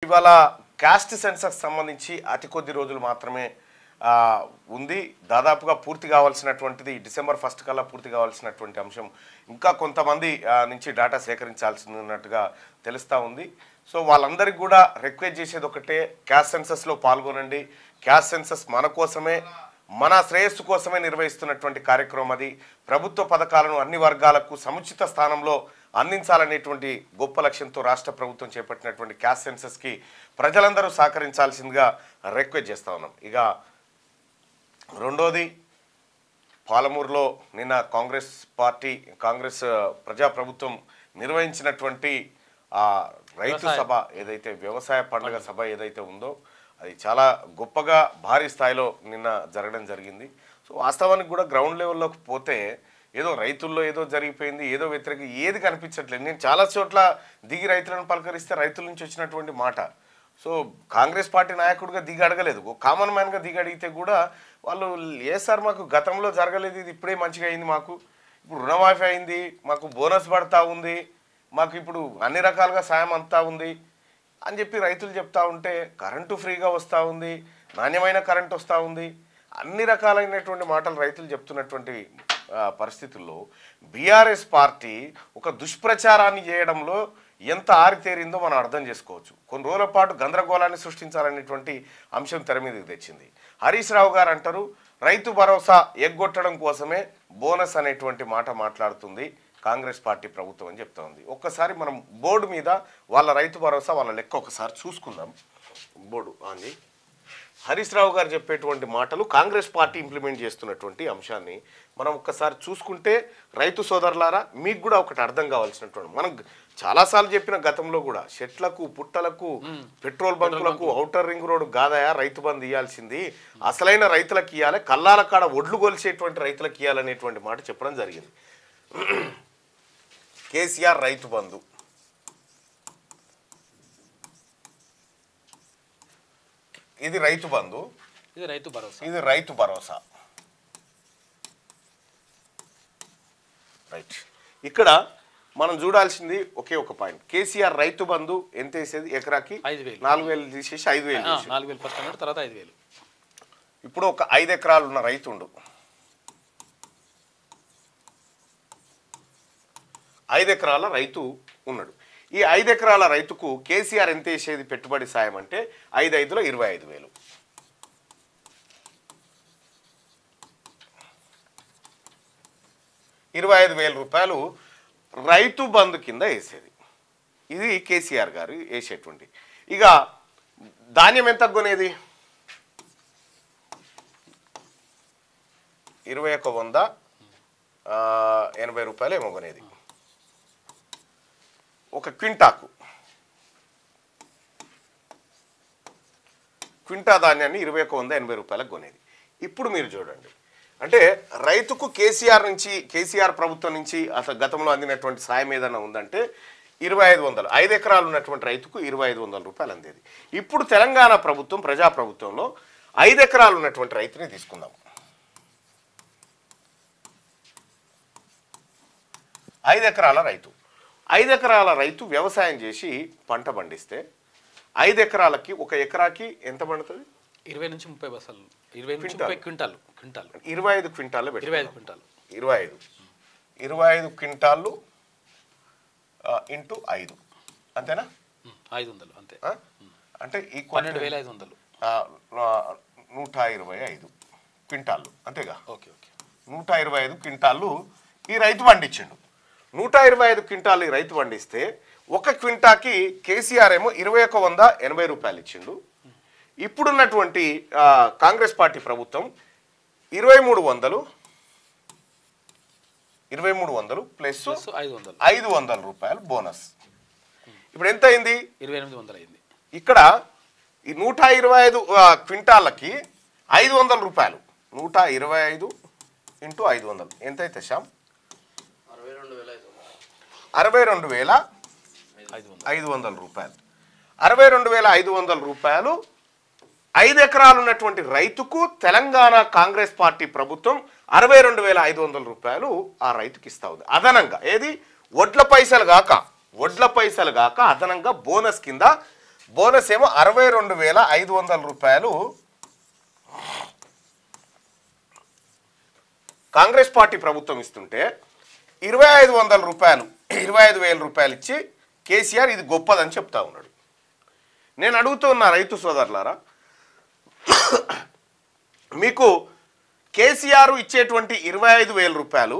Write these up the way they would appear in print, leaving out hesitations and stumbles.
ఇవాళ cost census సంబంధించి అతి కొద్ది రోజులు మాత్రమే ఉంది. దాదాపుగా పూర్తి కావాల్సినటువంటిది డిసెంబర్ 1 కల్లా పూర్తి కావాల్సినటువంటి అంశం. ఇంకా కొంతమంది నుంచి డేటా సేకరించాల్సినట్టుగా తెలుస్తూ ఉంది. సో వాళ్ళందరికీ కూడా రిక్వెస్ట్ చేసేది ఒకటే, క్యాస్ట్ సెన్సస్లో పాల్గొనండి. క్యాస్ట్ సెన్సస్ మన కోసమే, మన శ్రేయస్సు కోసమే నిర్వహిస్తున్నటువంటి కార్యక్రమం. అది ప్రభుత్వ పథకాలను అన్ని వర్గాలకు సముచిత స్థానంలో అందించాలనేటువంటి గొప్ప లక్ష్యంతో రాష్ట్ర ప్రభుత్వం చేపట్టినటువంటి క్యాస్ట్ సెన్సస్కి ప్రజలందరూ సహకరించాల్సిందిగా రిక్వెస్ట్ చేస్తూ ఉన్నాం. ఇక రెండోది, పాలమూరులో నిన్న కాంగ్రెస్ ప్రజాప్రభుత్వం నిర్వహించినటువంటి రైతు సభ ఏదైతే, వ్యవసాయ పండుగ సభ ఏదైతే ఉందో అది చాలా గొప్పగా భారీ స్థాయిలో నిన్న జరగడం జరిగింది. సో వాస్తవానికి కూడా గ్రౌండ్ లెవెల్లోకి పోతే ఏదో రైతుల్లో ఏదో జరిగిపోయింది, ఏదో వ్యతిరేక ఏది కనిపించట్లేదు. నేను చాలా చోట్ల దిగి రైతులను పలకరిస్తే రైతుల నుంచి వచ్చినటువంటి మాట, సో కాంగ్రెస్ పార్టీ నాయకుడిగా దిగి అడగలేదు, కామన్ మ్యాన్గా దిగి అడిగితే కూడా వాళ్ళు ఏ సార్ మాకు గతంలో జరగలేదు, ఇది ఇప్పుడే మంచిగా అయింది, మాకు ఇప్పుడు రుణమాఫీ అయింది, మాకు బోనస్ పడతా ఉంది, మాకు ఇప్పుడు అన్ని రకాలుగా సాయం అంతా ఉంది అని చెప్పి రైతులు చెప్తా ఉంటే, కరెంటు ఫ్రీగా వస్తూ ఉంది, నాణ్యమైన కరెంటు వస్తూ ఉంది, అన్ని రకాలైనటువంటి మాటలు రైతులు చెప్తున్నటువంటి పరిస్థితుల్లో బీఆర్ఎస్ పార్టీ ఒక దుష్ప్రచారాన్ని చేయడంలో ఎంత ఆరితేరిందో మనం అర్థం చేసుకోవచ్చు. కొన్ని రోజుల పాటు గందరగోళాన్ని సృష్టించాలనేటువంటి అంశం తెర మీదకి తెచ్చింది. హరీష్ రావు గారు అంటారు, రైతు భరోసా ఎగ్గొట్టడం కోసమే బోనస్ అనేటువంటి మాట మాట్లాడుతుంది కాంగ్రెస్ పార్టీ ప్రభుత్వం అని చెప్తా ఉంది. ఒక్కసారి మనం బోర్డు మీద వాళ్ళ రైతు భరోసా వాళ్ళ లెక్క ఒకసారి చూసుకుందాం. బోర్డు అని హరీష్ రావు గారు చెప్పేటువంటి మాటలు, కాంగ్రెస్ పార్టీ ఇంప్లిమెంట్ చేస్తున్నటువంటి అంశాన్ని మనం ఒక్కసారి చూసుకుంటే రైతు సోదరులారా మీకు కూడా ఒకటి అర్థం కావాల్సినటువంటి, మనం చాలాసార్లు చెప్పిన గతంలో కూడా, చెట్లకు పుట్టలకు పెట్రోల్ బంకులకు ఔటర్ రింగ్ రోడ్డు కాదయా రైతు బంధు ఇవ్వాల్సింది, అసలైన రైతులకు ఇవ్వాలి, కల్లాల కాడ ఒడ్లు కొలిసేటువంటి రైతులకు ఇవ్వాలనేటువంటి మాట చెప్పడం జరిగింది. కేసీఆర్ రైతు బంధు, ఇది రైతు బంధు, ఇది రైతు భరోసా. రైట్, ఇక్కడ మనం చూడాల్సింది ఒకే ఒక పాయింట్. కేసీఆర్ రైతు బంధు ఎంత వేసేది, ఎకరాకి 4,000 తీసేసి 5,000 తర్వాత 5,000. ఇప్పుడు ఒక 5 ఎకరాలు ఉన్న రైతుండు, 5 ఎకరాల రైతు ఉన్నాడు. ఈ 5 ఎకరాల రైతుకు కేసీఆర్ ఎంత వేసేది పెట్టుబడి సాయం అంటే 5,500 25,000. 25,000 రూపాయలు రైతు బంధు కింద వేసేది. ఇది కేసీఆర్ గారు వేసేటువంటి. ఇక ధాన్యం ఎంత కొనేది, 21,180 రూపాయలు ఏమో కొనేది ఒక క్వింటా ధాన్యాన్ని 21,180 రూపాయలకు కొనేది. ఇప్పుడు మీరు చూడండి, అంటే రైతుకు కేసీఆర్ ప్రభుత్వం నుంచి అసలు గతంలో అందినటువంటి సాయం ఏదైనా ఉందంటే 2,500, 5 ఎకరాలు ఉన్నటువంటి రైతుకు 2,500 రూపాయలు అందేది. ఇప్పుడు తెలంగాణ ప్రభుత్వం ప్రజాప్రభుత్వంలో 5 ఎకరాలు ఉన్నటువంటి రైతుని తీసుకుందాం. 5 ఎకరాల రైతు వ్యవసాయం చేసి పంట పండిస్తే 5 ఎకరాలకి, ఒక ఎకరాకి ఎంత పండుతుంది, 20 నుంచి 30 బస్తాలు, 20 నుంచి 30 క్వింటాలు 25 క్వింటాలు 25 క్వింటాలు ఇంటూ 5 అంతేనా, 500 అంతే, అంటే 12,500, 125 క్వింటాళ్ళు అంతేగా. ఓకే 125 క్వింటాళ్ళు ఈ రైతు పండించిండు. 125 క్వింటాలు ఈ రైతు పండిస్తే ఒక క్వింటాకి కేసీఆర్ ఏమో 21,180 రూపాయలు ఇచ్చిండు. ఇప్పుడున్నటువంటి కాంగ్రెస్ పార్టీ ప్రభుత్వం 2,300 ప్లస్ 500 రూపాయలు బోనస్. ఇప్పుడు ఎంత అయింది, 2,800 అయింది. ఇక్కడ ఈ 125 క్వింటాళ్ళకి 500 రూపాయలు, 125 ఇంటూ 500 ఎంత అయితే శ్యామ్, 62,500 రూపాయలు. 62,500 రూపాయలు 5 ఎకరాలు ఉన్నటువంటి రైతుకు తెలంగాణ కాంగ్రెస్ పార్టీ ప్రభుత్వం 62,500 రూపాయలు ఆ రైతుకి ఇస్తా ఉంది అదనంగా. ఏది, వడ్ల పైసలు గాక అదనంగా బోనస్ కింద బోనస్ ఏమో 62,500 రూపాయలు కాంగ్రెస్ పార్టీ ప్రభుత్వం ఇస్తుంటే 2,500 రూపాయలు 25,000 రూపాయలు ఇచ్చి కేసీఆర్ ఇది గొప్పదని చెప్తా ఉన్నాడు. నేను అడుగుతున్నా రైతు సోదరులారా, మీకు కేసీఆర్ ఇచ్చేటువంటి 25,000 రూపాయలు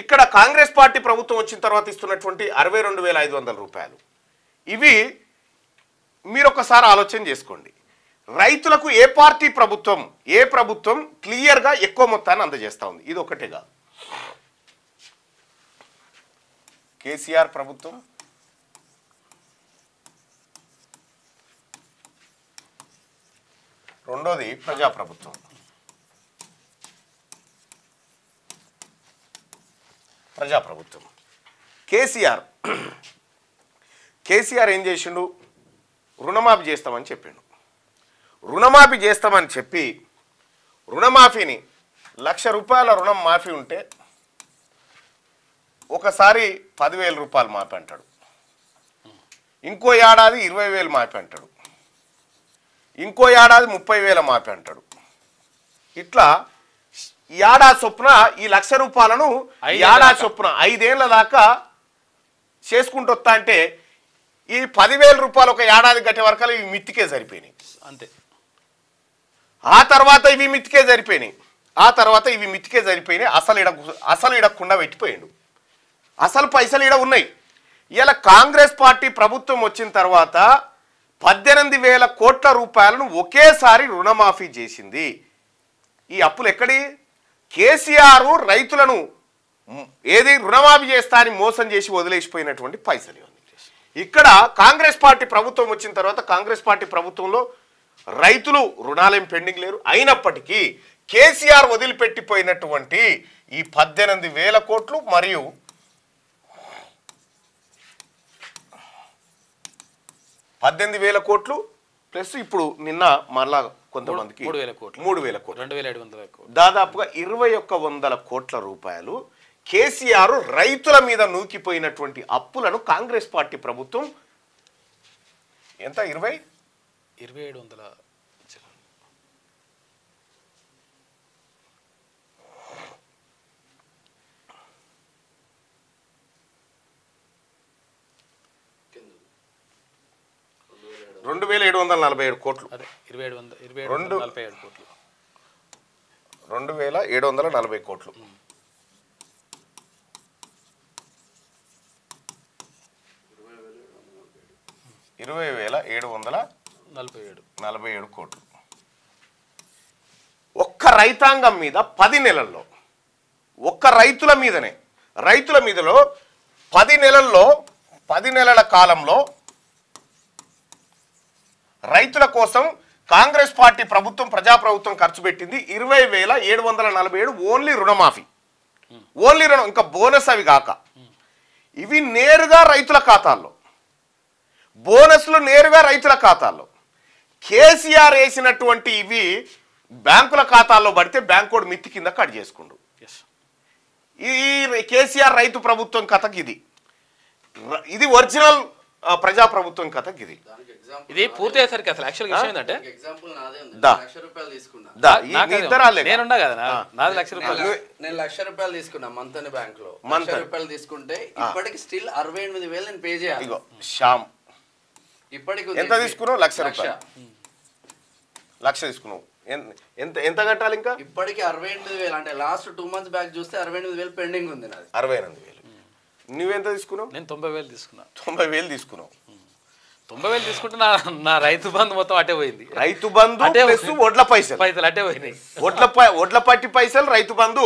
ఇక్కడ కాంగ్రెస్ పార్టీ ప్రభుత్వం వచ్చిన తర్వాత ఇస్తున్నటువంటి 62,500 రూపాయలు, ఇవి మీరు ఒకసారి ఆలోచన చేసుకోండి. రైతులకు ఏ పార్టీ ప్రభుత్వం ఏ ప్రభుత్వం క్లియర్గా ఎక్కువ మొత్తాన్ని అందజేస్తూ ఉంది? ఇది ఒకటేగా కేసీఆర్ ప్రభుత్వం, రెండోది ప్రజాప్రభుత్వం. ప్రజాప్రభుత్వం కేసీఆర్ ఏం చేసిండు? రుణమాఫీ చేస్తామని చెప్పిండు. రుణమాఫీ చేస్తామని చెప్పి రుణమాఫీని 1,00,000 రూపాయల రుణం మాఫీ ఉంటే ఒకసారి 10,000 రూపాయలు మాఫీ అంటాడు, ఇంకో ఏడాది 20,000 మాఫీ అంటాడు, ఇంకో ఏడాది 30,000 మాఫీ అంటాడు. ఇట్లా ఏడాది చొప్పున ఈ 1,00,000 రూపాయలను ఏడాది చొప్పున 5 ఏళ్ల దాకా చేసుకుంటూ వస్తా అంటే ఈ 10,000 రూపాయలు ఒక ఏడాది గట్టే వరకు ఇవి మిత్తికే సరిపోయినాయి. అంతే. ఆ తర్వాత ఇవి మిత్తికే సరిపోయినాయి. అసలు ఇడకుండా పెట్టిపోయాడు. అసలు పైసలు ఇడ ఉన్నాయి. ఇలా కాంగ్రెస్ పార్టీ ప్రభుత్వం వచ్చిన తర్వాత 18,000 కోట్ల రూపాయలను ఒకేసారి రుణమాఫీ చేసింది. ఈ అప్పులు ఎక్కడి? కేసీఆర్ రైతులను ఏది రుణమాఫీ చేస్తా అని మోసం చేసి వదిలేసిపోయినటువంటి పైసలు ఇవన్నీ. ఇక్కడ కాంగ్రెస్ పార్టీ ప్రభుత్వం వచ్చిన తర్వాత కాంగ్రెస్ పార్టీ ప్రభుత్వంలో రైతులు రుణాలేం పెండింగ్ లేరు. అయినప్పటికీ కేసీఆర్ వదిలిపెట్టిపోయినటువంటి ఈ 18,000 కోట్లు మరియు 18,000 కోట్లు ప్లస్ ఇప్పుడు నిన్న మళ్ళా కొంతమందికి 3,000 కోట్లు 2,700 కోట్లు దాదాపుగా 2,100 కోట్ల రూపాయలు కేసీఆర్ రైతుల మీద నూకిపోయినటువంటి అప్పులను కాంగ్రెస్ పార్టీ ప్రభుత్వం ఎంత 2,700 2,747 కోట్లు. అదే 2,747 కోట్లు 2,740 కోట్లు. 20,747 కోట్లు. ఒక్క రైతాంగం మీద 10 నెలల్లో ఒక్క రైతుల మీదలో 10 నెలల్లో 10 నెలల కాలంలో రైతుల కోసం కాంగ్రెస్ పార్టీ ప్రభుత్వం ప్రజాప్రభుత్వం ఖర్చు పెట్టింది 20,747 ఓన్లీ రుణమాఫీ. ఓన్లీ రుణం, ఇంకా బోనస్ అవి కాక. ఇవి నేరుగా రైతుల ఖాతాల్లో, బోనస్లు నేరుగా రైతుల ఖాతాల్లో. కేసీఆర్ వేసినటువంటి ఇవి బ్యాంకుల ఖాతాల్లో పడితే బ్యాంకోడు మిత్తి కింద కట్ చేసుకుండు. ఈ కేసీఆర్ రైతు ప్రభుత్వం కథకి ఇది ఒరిజినల్ ప్రజాప్రభుత్వం కథకి ఇది పూర్తి అయ్యేసరికి అసలు యాక్చువల్గా విషయం ఏంటంటే నేనున్నా కదా నాది 1,00,000 రూపాయలు. నేను 1,00,000 రూపాయలు తీసుకున్నా మంతని బ్యాంక్ లో 1,00,000 రూపాయలు తీసుకుంటే ఇప్పటికి స్టిల్ 68,000 నేను పే చేయాలి. శ్యామ్ ఇప్పటికి ఎంత తీసుకున్నావు? 1,00,000 రూపాయలు. 1,00,000 తీసుకున్నావు. ఎంత కట్టాలి ఇంకా? ఇప్పటికి 68,000 అంటే లాస్ట్ 2 మంత్స్ బ్యాక్ చూస్తే 68,000 పెండింగ్ ఉంది నాది. 68,000. నువ్వెంత తీసుకున్నావు? నేను 90,000 తీసుకున్నా. 90,000 తీసుకున్నావు. 90,000 తీసుకుంటే నా రైతు బంధు మొత్తం అటే పోయింది. రైతు బంధు వడ్ల పైసలు అటే పోయినాయి. వడ్ల పట్టి పైసలు రైతు బంధు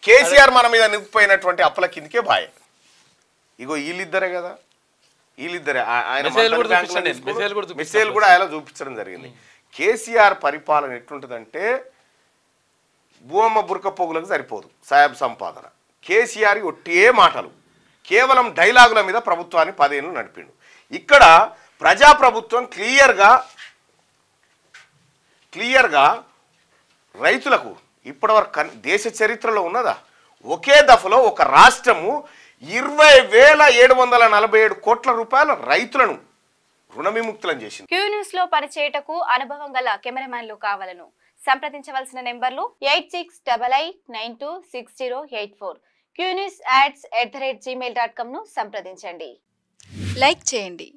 కేసీఆర్ మన మీద నింపిపోయినటువంటి అప్పుల కిందకే బాయ్. ఇగో వీళ్ళిద్దరే కదా, వీళ్ళిద్దరే. ఆయన మెసేజ్ కూడా ఆయన చూపించడం జరిగింది. కేసీఆర్ పరిపాలన ఎట్లుంటుందంటే భూమమ్మ బురక పోగులకు సరిపోదు సాయబ్ సంపాదన. కేసీఆర్ ఒట్టే మాటలు, కేవలం డైలాగుల మీద ప్రభుత్వాన్ని 10 ఏళ్ళు నడిపిండు. ఇక్కడ ప్రజాప్రభుత్వం క్లియర్గా రైతులకు ఇప్పటివరకు దేశ చరిత్రలో ఉన్నదా ఒకే దఫలో ఒక రాష్ట్రము 20,747 కోట్ల రూపాయల రైతులను రుణ విముక్తులను చేసింది. క్యూ న్యూస్ లో పనిచేయటకు అనుభవం గల కెమెరామ్యాన్లు కావాలను సంప్రదించవలసిన నెంబర్లు 8688926084 qnewsads@gmail.com ను సంప్రదించండి. లైక్ చేయండి.